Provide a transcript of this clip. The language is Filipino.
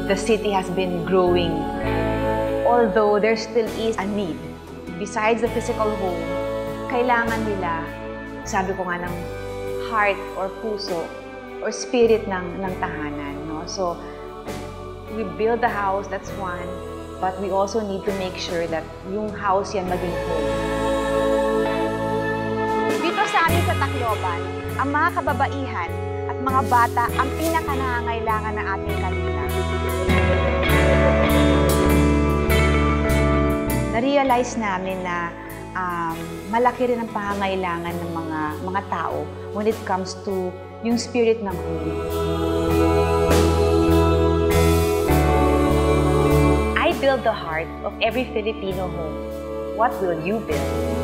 the city has been growing. Although there still is a need. Besides the physical home, kailangan nila, sabi ko nga, ng heart or puso or spirit ng tahanan. No? So, we build the house, that's one. But we also need to make sure that yung house yan maging home. Dito sa amin sa Tacloban, ang mga kababaihan at mga bata ang pinakanangangailangan ng ating kalinga. Na-realize namin na malaki rin ang pangangailangan ng mga tao when it comes to yung spirit ng home. I build the heart of every Filipino home. What will you build?